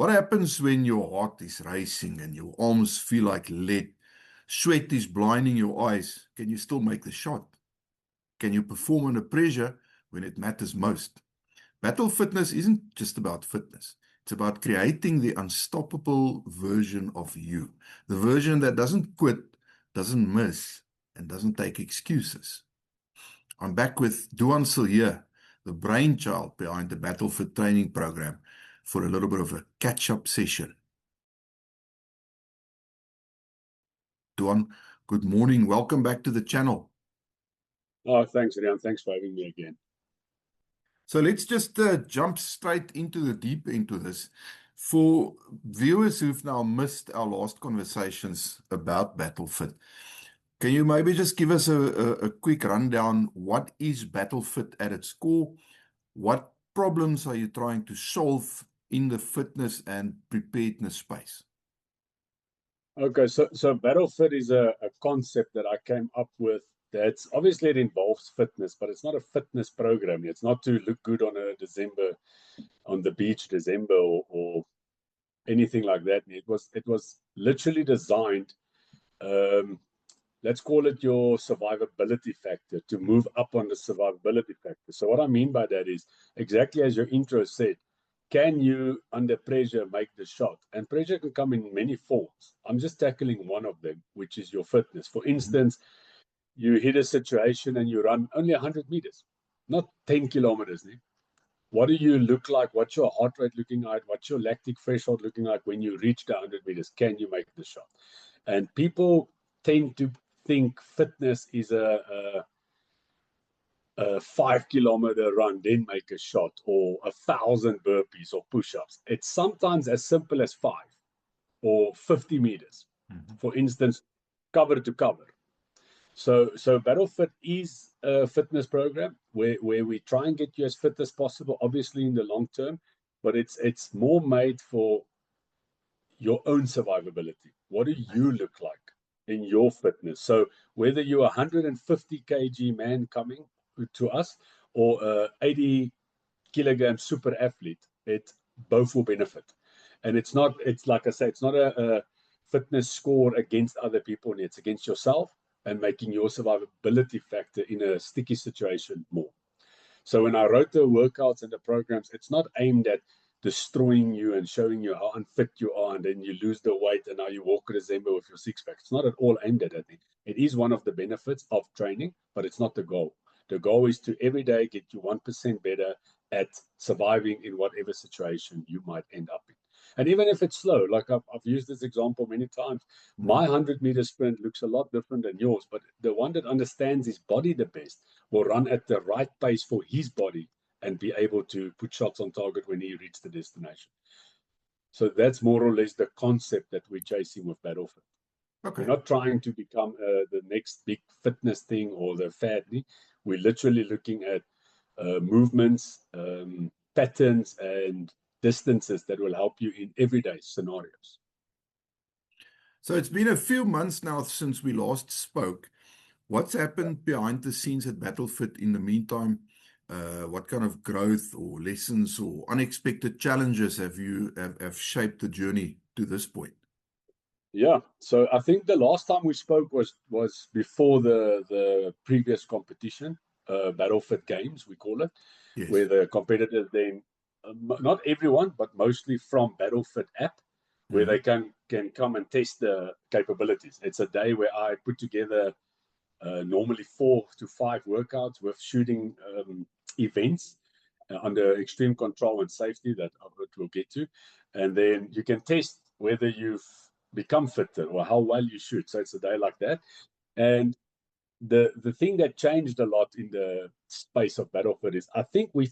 What happens when your heart is racing and your arms feel like lead? Sweat is blinding your eyes. Can you still make the shot? Can you perform under pressure when it matters most? Battle fitness isn't just about fitness. It's about creating the unstoppable version of you. The version that doesn't quit, doesn't miss, and doesn't take excuses. I'm back with Duan Silje, the brainchild behind the BattleFit training program, for a little bit of a catch-up session. Duan, good morning. Welcome back to the channel. Oh, thanks, Rian. Thanks for having me again. So let's just jump straight into the deep end of this. For viewers who've now missed our last conversations about BattleFit, can you maybe just give us a quick rundown? What is BattleFit at its core? What problems are you trying to solve in the fitness and preparedness space? Okay, so BattleFit is a concept that I came up with. That's obviously, it involves fitness, but it's not a fitness program. It's not to look good on the beach December or anything like that. It was literally designed, let's call it your survivability factor, to move up on the survivability factor. So what I mean by that is exactly as your intro said. Can you, under pressure, make the shot? And pressure can come in many forms. I'm just tackling one of them, which is your fitness. For instance, you hit a situation and you run only 100 meters, not 10 kilometers. What do you look like? What's your heart rate looking like? What's your lactic threshold looking like when you reach the 100 meters? Can you make the shot? And people tend to think fitness is a 5-kilometer run, then make a shot, or 1,000 burpees or push-ups. It's sometimes as simple as 5 or 50 meters. For instance, cover to cover. So BattleFit is a fitness program where we try and get you as fit as possible, obviously in the long term, but it's more made for your own survivability. What do you look like in your fitness? So whether you're a 150 kg man coming to us or a 80 kilogram super athlete, both will benefit. And it's like I say, it's not a fitness score against other people. It's against yourself and making your survivability factor in a sticky situation more. So when I wrote the workouts and the programs, it's not aimed at destroying you and showing you how unfit you are, and then you lose the weight and now you walk a December with your six-pack. It's not at all aimed at that. It is one of the benefits of training, but it's not the goal. The goal is to every day get you 1% better at surviving in whatever situation you might end up in. And even if it's slow, like I've used this example many times, my 100-meter sprint looks a lot different than yours, but the one that understands his body the best will run at the right pace for his body and be able to put shots on target when he reaches the destination. So that's more or less the concept that we're chasing with BattleFit. Okay. We're not trying to become the next big fitness thing or the fad. We're literally looking at movements, patterns, and distances that will help you in everyday scenarios. So it's been a few months now since we last spoke. What's happened behind the scenes at BattleFit in the meantime? What kind of growth or lessons or unexpected challenges have shaped the journey to this point? Yeah, so I think the last time we spoke was before the previous competition, BattleFit Games, we call it, yes, where the competitors then, not everyone, but mostly from BattleFit app, where they can come and test the capabilities. It's a day where I put together normally 4 to 5 workouts with shooting events under extreme control and safety that we'll get to. And then you can test whether you've become fitter or how well you shoot. So it's a day like that. And the thing that changed a lot in the space of BattleFit is I think we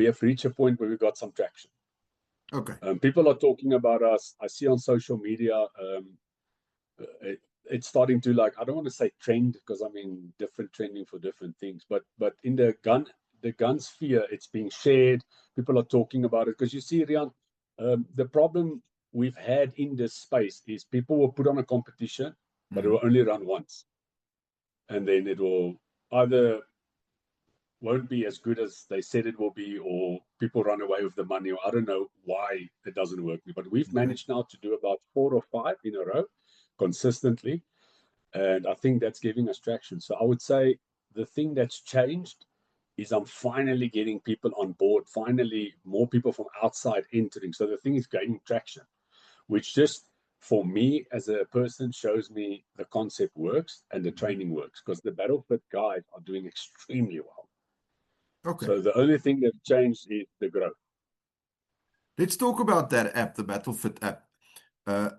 have reached a point where we got some traction. Okay. People are talking about us. I see on social media, it's starting to, like, I don't want to say trend, because I mean different trending for different things, but in the gun sphere, it's being shared. People are talking about it because you see, Rian, the problem we've had in this space is people will put on a competition, but it will only run once, and then it will either won't be as good as they said it will be, or people run away with the money, or I don't know why it doesn't work. But we've managed now to do about 4 or 5 in a row consistently. And I think that's giving us traction. So I would say the thing that's changed is I'm finally getting people on board, finally more people from outside entering. So the thing is gaining traction, which just for me as a person shows me the concept works and the training works, because the BattleFit guys are doing extremely well. Okay. So the only thing that changed is the growth. Let's talk about that app, the BattleFit app.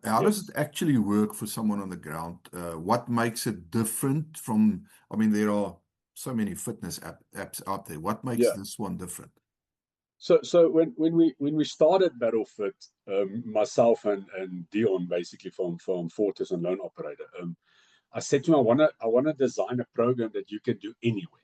How does it actually work for someone on the ground? What makes it different from, I mean, there are so many fitness apps out there. What makes this one different? So when we started BattleFit, myself and Dion, basically from Fortis and Lone Operator, I said to him, I wanna design a program that you can do anywhere.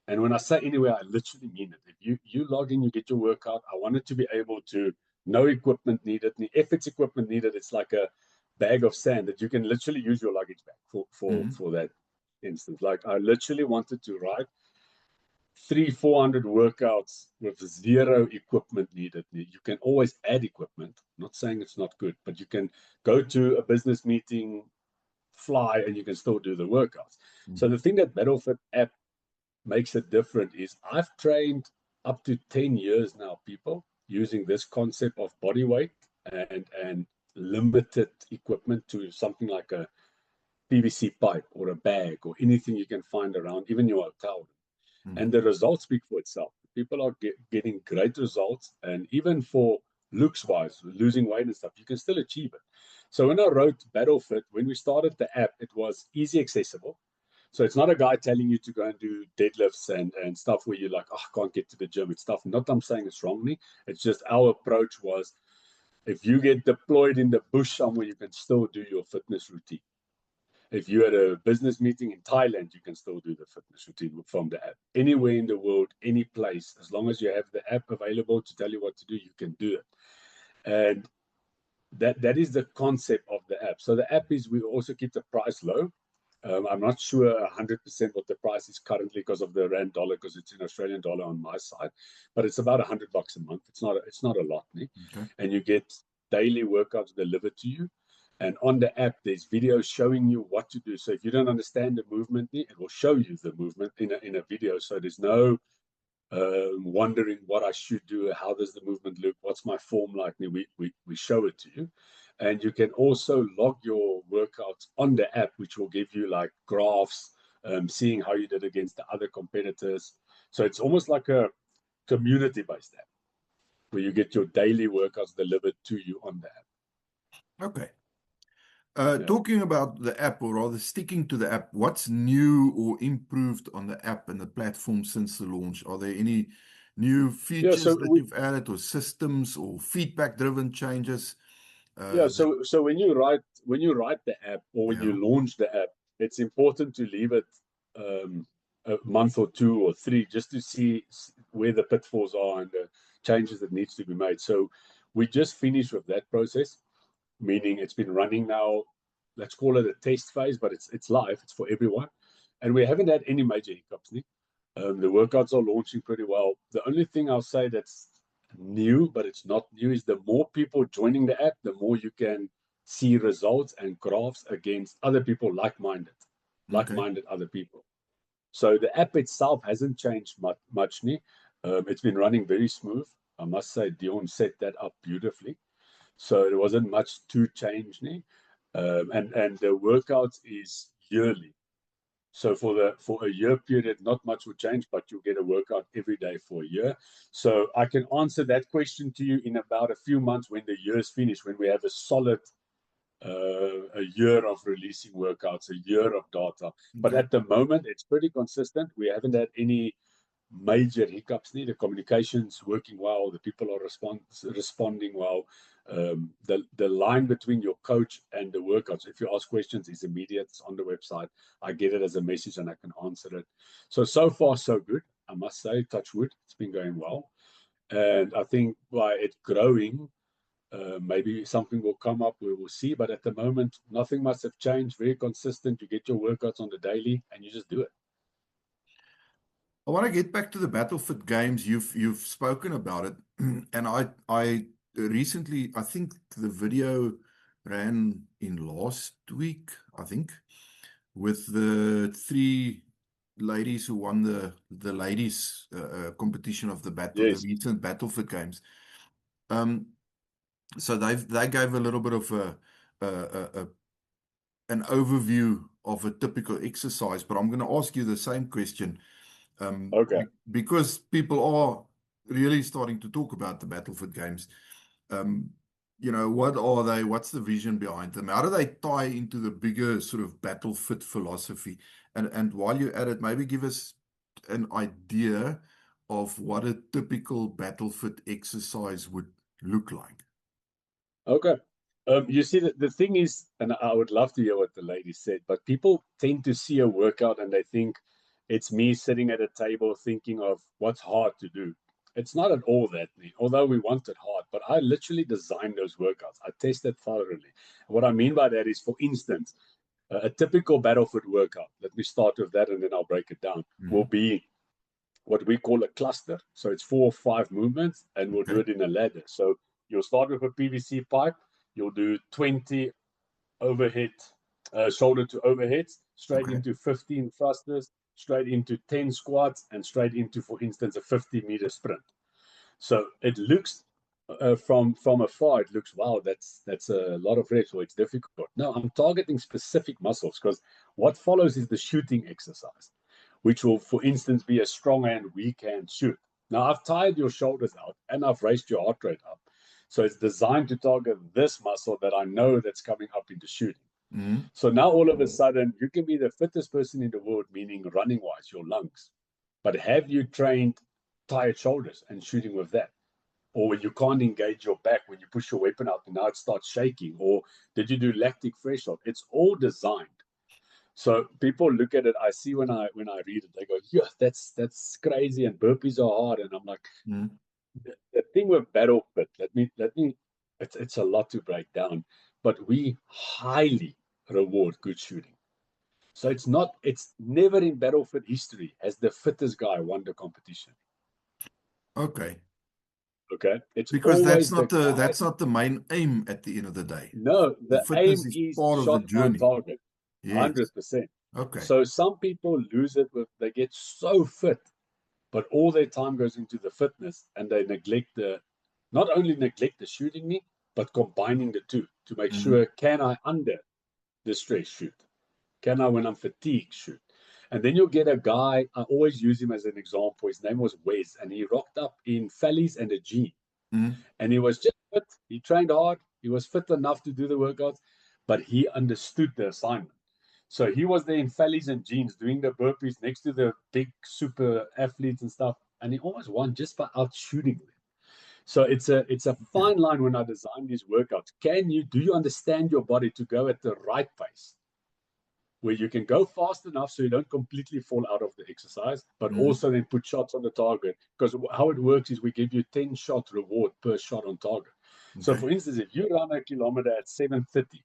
And when I say anywhere, I literally mean it. If you log in, you get your workout. I want it to be able to, no equipment needed. If it's equipment needed, it's like a bag of sand that you can literally use your luggage bag for that instance. Like I literally wanted to write 300-400 workouts with 0 equipment needed. You can always add equipment. I'm not saying it's not good, but you can go to a business meeting, fly, and you can still do the workouts. So the thing that BattleFit app makes it different is I've trained up to 10 years now people using this concept of body weight and limited equipment to something like a PVC pipe or a bag or anything you can find around, even your hotel. And the results speak for itself. People are getting great results, and even for looks wise, losing weight and stuff, you can still achieve it. So when I wrote BattleFit, when we started the app, it was easy accessible. So it's not a guy telling you to go and do deadlifts and stuff where you're like, oh, I can't get to the gym. It's stuff. Not that I'm saying it's wrongly. It's just our approach was, if you get deployed in the bush somewhere, you can still do your fitness routine. If you're at a business meeting in Thailand, you can still do the fitness routine from the app. Anywhere in the world, any place, as long as you have the app available to tell you what to do, you can do it. And that is the concept of the app. So the app is, we also keep the price low. I'm not sure 100% what the price is currently because of the rand dollar, because it's in Australian dollar on my side, but it's about $100 a month. It's not a lot, and you get daily workouts delivered to you. And on the app, there's videos showing you what to do. So if you don't understand the movement, it will show you the movement in a video. So there's no wondering what I should do. How does the movement look? What's my form like? We show it to you. And you can also log your workouts on the app, which will give you like graphs, seeing how you did against the other competitors. So it's almost like a community-based app where you get your daily workouts delivered to you on the app. Okay. Talking about the app, or rather sticking to the app, what's new or improved on the app and the platform since the launch? Are there any new features that you've added, or systems, or feedback-driven changes? So when you write the app, or when you launch the app, it's important to leave it a month or 2 or 3 just to see where the pitfalls are and the changes that needs to be made. So we just finished with that process, meaning it's been running now, let's call it a test phase, but it's live, it's for everyone. And we haven't had any major hiccups. The workouts are launching pretty well. The only thing I'll say that's new, but it's not new, is the more people joining the app, the more you can see results and graphs against other people like-minded other people. So the app itself hasn't changed much. It's been running very smooth. I must say, Dion set that up beautifully. So there wasn't much to change. And the workouts is yearly. So for a year period, not much will change, but you'll get a workout every day for a year. So I can answer that question to you in about a few months when the year is finished, when we have a solid a year of releasing workouts, a year of data. But at the moment, it's pretty consistent. We haven't had any major hiccups. The communication's working well. The people are responding well. The line between your coach and the workouts, if you ask questions, is immediate. It's on the website. I get it as a message and I can answer it. So far, so good. I must say, touch wood, it's been going well. And I think by it growing, maybe something will come up, we will see. But at the moment, nothing must have changed. Very consistent. You get your workouts on the daily and you just do it. I want to get back to the Battlefield games. You've spoken about it, and I recently, I think the video ran in last week, I think, with the three ladies who won the ladies competition of the Yes. recent Battlefield games. So they gave a little bit of a an overview of a typical exercise, but I'm going to ask you the same question. Okay. Because people are really starting to talk about the Battlefield games. What are they? What's the vision behind them? How do they tie into the bigger sort of Battlefield philosophy? And while you're at it, maybe give us an idea of what a typical Battlefield exercise would look like. Okay. You see, the thing is, and I would love to hear what the lady said, but people tend to see a workout and they think it's me sitting at a table thinking of what's hard to do. It's not at all that, although we want it hard, but I literally designed those workouts. I tested thoroughly. What I mean by that is, for instance, a typical Battlefield workout, let me start with that and then I'll break it down, will be what we call a cluster. So it's 4 or 5 movements, and we'll do it in a ladder. So you'll start with a PVC pipe. You'll do 20 overhead, shoulder to overheads, straight into 15 thrusters, straight into 10 squats, and straight into, for instance, a 50-meter sprint. So it looks from afar, it looks, wow, that's a lot of reps, or it's difficult. No, I'm targeting specific muscles, because what follows is the shooting exercise, which will, for instance, be a strong hand, weak hand shoot. Now, I've tired your shoulders out and I've raised your heart rate up. So it's designed to target this muscle that I know that's coming up into shooting. Mm-hmm. So now all of a sudden, you can be the fittest person in the world, meaning running-wise, your lungs. But have you trained tired shoulders and shooting with that? Or when you can't engage your back when you push your weapon out and now it starts shaking? Or did you do lactic threshold? It's all designed. So people look at it. I see when I read it, they go, "Yeah, that's crazy." And burpees are hard, and I'm like, the thing with Battlefield. Let me. It's a lot to break down, but we highly reward good shooting. So it's never in Battlefield history has the fittest guy won the competition. Okay. Okay, it's Because always the guy. that's not the main aim at the end of the day. No, The the fitness aim is is part of the shot on journey. target, Yes. 100%. Okay. So some people lose it with, they get so fit, but all their time goes into the fitness, and they not only neglect the shooting me, but combining the two to make sure, can I under the stress shoot? Can I, when I'm fatigued, shoot? And then you'll get a guy, I always use him as an example. His name was Wes, and he rocked up in Fallies and a jean. And he was just fit. He trained hard. He was fit enough to do the workouts, but he understood the assignment. So he was there in Fallies and jeans doing the burpees next to the big super athletes and stuff. And he almost won just by out shooting them. So it's a fine line when I design these workouts. Do you understand your body to go at the right pace, where you can go fast enough so you don't completely fall out of the exercise, but also then put shots on the target? Because how it works is we give you 10-shot reward per shot on target. So for instance, if you run a kilometer at 7:30,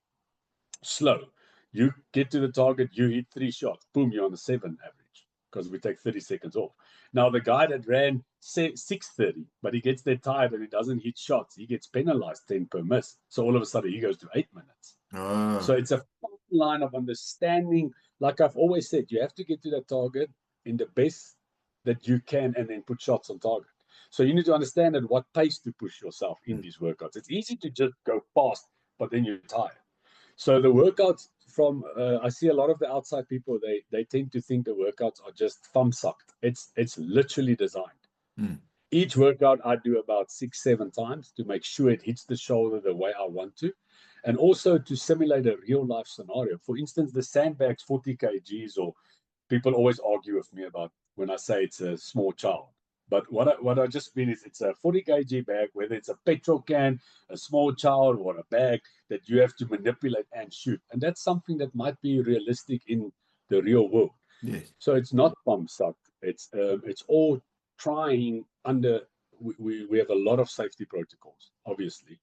slow, you get to the target, you hit 3 shots, boom, you're on the 7 average, because we take 30 seconds off. Now the guy that ran 6:30, but he gets there tired and he doesn't hit shots, he gets penalized 10 per miss. So all of a sudden he goes to 8 minutes. So it's a fine line of understanding. Like I've always said, you have to get to that target in the best that you can, and then put shots on target. So you need to understand at what pace to push yourself in these workouts. It's easy to just go fast, but then you're tired. So the workouts from I see a lot of the outside people, they tend to think the workouts are just thumb sucked. It's literally designed. Each workout I do about 6-7 times to make sure it hits the shoulder the way I want to, and also to simulate a real life scenario. For instance, the sandbags 40 kgs, or people always argue with me about when I say it's a small child. But what I just mean is it's a 40 kg bag, whether it's a petrol can, a small child, or a bag that you have to manipulate and shoot. And that's something that might be realistic in the real world. Yes. So it's not thumb sucked. It's all trying under. We have a lot of safety protocols, obviously.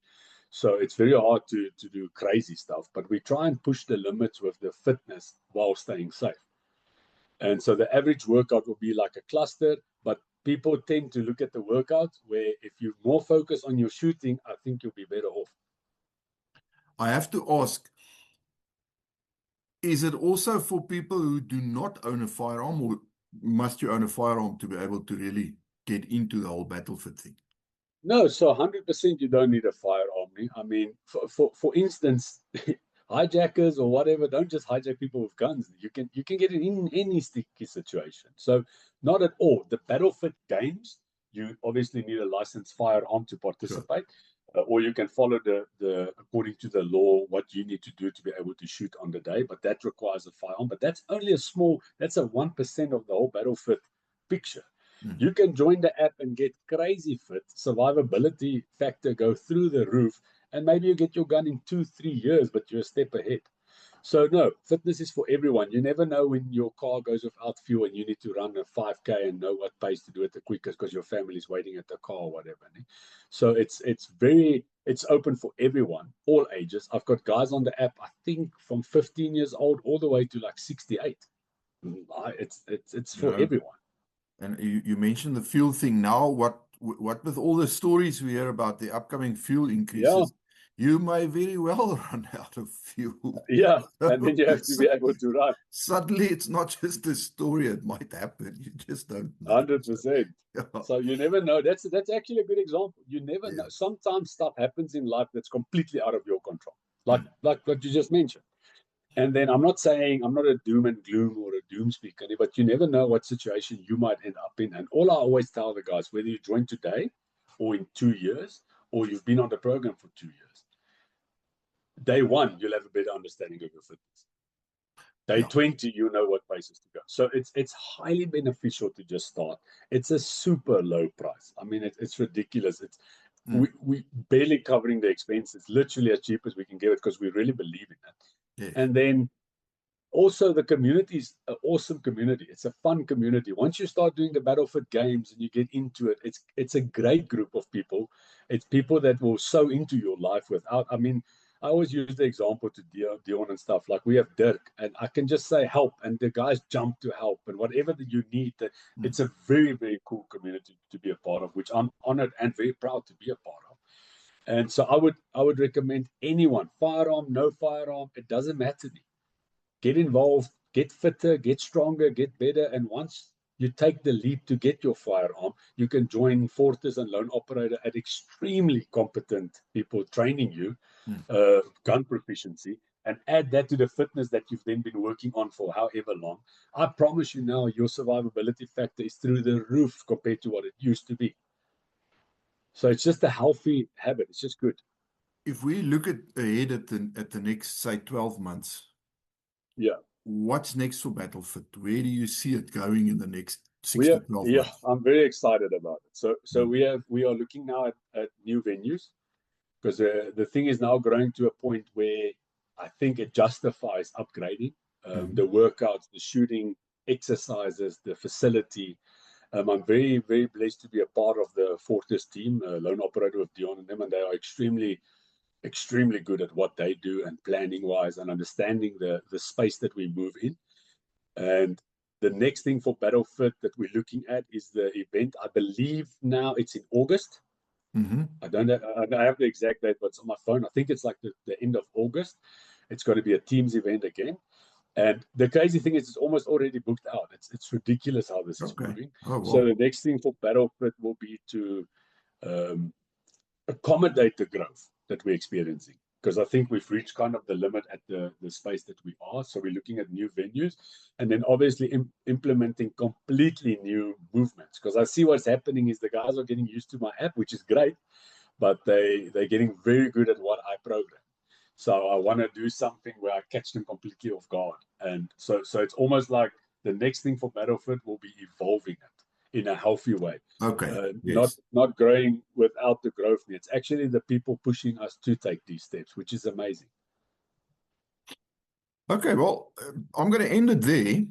So it's very hard to do crazy stuff, but we try and push the limits with the fitness while staying safe. And so the average workout will be like a cluster, but people tend to look at the workout where if you more focus on your shooting, I think you'll be better off. I have to ask, is it also for people who do not own a firearm, or must you own a firearm to be able to really get into the whole Battlefit thing? No, so 100% you don't need a firearm. I mean, for instance, hijackers or whatever don't just hijack people with guns. You can get it in any sticky situation. So not at all. The Battlefit games, you obviously need a licensed firearm to participate, or you can follow the according to the law what you need to do to be able to shoot on the day. But that requires a firearm. But that's only that's a 1% of the whole Battlefit picture. You can join the app and get crazy fit, survivability factor go through the roof, and maybe you get your gun in 2-3 years, but you're a step ahead. So no, fitness is for everyone. You never know when your car goes without fuel and you need to run a 5K and know what pace to do it the quickest because your family's waiting at the car or whatever. So it's open for everyone, all ages. I've got guys on the app, I think from 15 years old all the way to like 68. It's for everyone. And you mentioned the fuel thing. Now, what with all the stories we hear about the upcoming fuel increases, you may very well run out of fuel. Yeah, and then you have to be able to run. Suddenly, it's not just a story. It might happen. You just don't know. 100%. So you never know. That's actually a good example. You never know. Sometimes stuff happens in life that's completely out of your control, like what you just mentioned. And then I'm not a doom and gloom or a doom speaker, but you never know what situation you might end up in. And all I always tell the guys, whether you join today or in 2 years, or you've been on the program for 2 years, day 1, you'll have a better understanding of your fitness. Day 20, you know what places to go. So it's highly beneficial to just start. It's a super low price. I mean, it's ridiculous. We barely covering the expenses, literally as cheap as we can get it because we really believe in it. Yes. And then also the community is an awesome community. It's a fun community. Once you start doing the Battlefit games and you get into it, it's a great group of people. It's people that will sow into your life without, I mean, I always use the example to Dion and stuff. Like we have Dirk, and I can just say help, and the guys jump to help, and whatever that you need. It's a very, very cool community to be a part of, which I'm honored and very proud to be a part of. And so I would recommend anyone, firearm, no firearm, it doesn't matter to me. Get involved, get fitter, get stronger, get better, and once you take the leap to get your firearm, you can join Fortis and Lone Operator at extremely competent people training you. Gun proficiency, and add that to the fitness that you've then been working on for however long. I promise you now, your survivability factor is through the roof compared to what it used to be. So it's just a healthy habit. It's just good. If we look ahead at the next, say, 12 months, what's next for Battlefit? Where do you see it going in the next 6 to 12 months? Yeah, I'm very excited about it. So we are looking now at new venues. Because the thing is now growing to a point where I think it justifies upgrading the workouts, the shooting exercises, the facility. I'm very, very blessed to be a part of the Fortis team, Lone Operator with Dion and them, and they are extremely, extremely good at what they do and planning wise and understanding the space that we move in. And the next thing for Battlefit that we're looking at is the event. I believe now it's in August. I have the exact date, but it's on my phone. I think it's like the end of August. It's going to be a teams event again. And the crazy thing is it's almost already booked out. It's ridiculous how this is moving. So the next thing for Battlefit will be to accommodate the growth that we're experiencing. Because I think we've reached kind of the limit at the space that we are. So we're looking at new venues and then obviously implementing completely new movements. Because I see what's happening is the guys are getting used to my app, which is great, but they're getting very good at what I program. So I want to do something where I catch them completely off guard. And so it's almost like the next thing for Battlefit will be evolving it in a healthy way. Not growing without the growth. It's actually the people pushing us to take these steps, which is amazing. Okay, well, I'm going to end it there.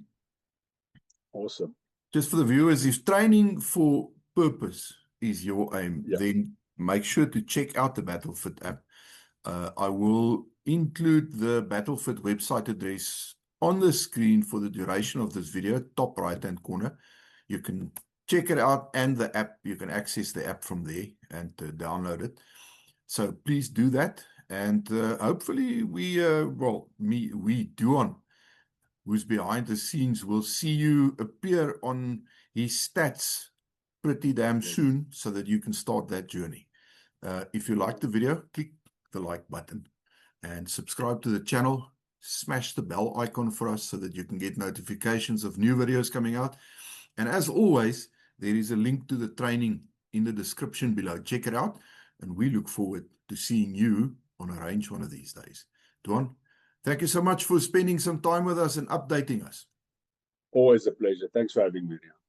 Awesome. Just for the viewers, if training for purpose is your aim, then make sure to check out the Battlefit app. I will include the Battlefit website address on the screen for the duration of this video, top right-hand corner. You can check it out, and the app, you can access the app from there and download it. So please do that. And hopefully Duan, who's behind the scenes, will see you appear on his stats pretty damn soon so that you can start that journey. If you like the video, click the like button and subscribe to the channel. Smash the bell icon for us so that you can get notifications of new videos coming out. And as always, there is a link to the training in the description below. Check it out. And we look forward to seeing you on a range one of these days. Duan, thank you so much for spending some time with us and updating us. Always a pleasure. Thanks for having me, Riaan.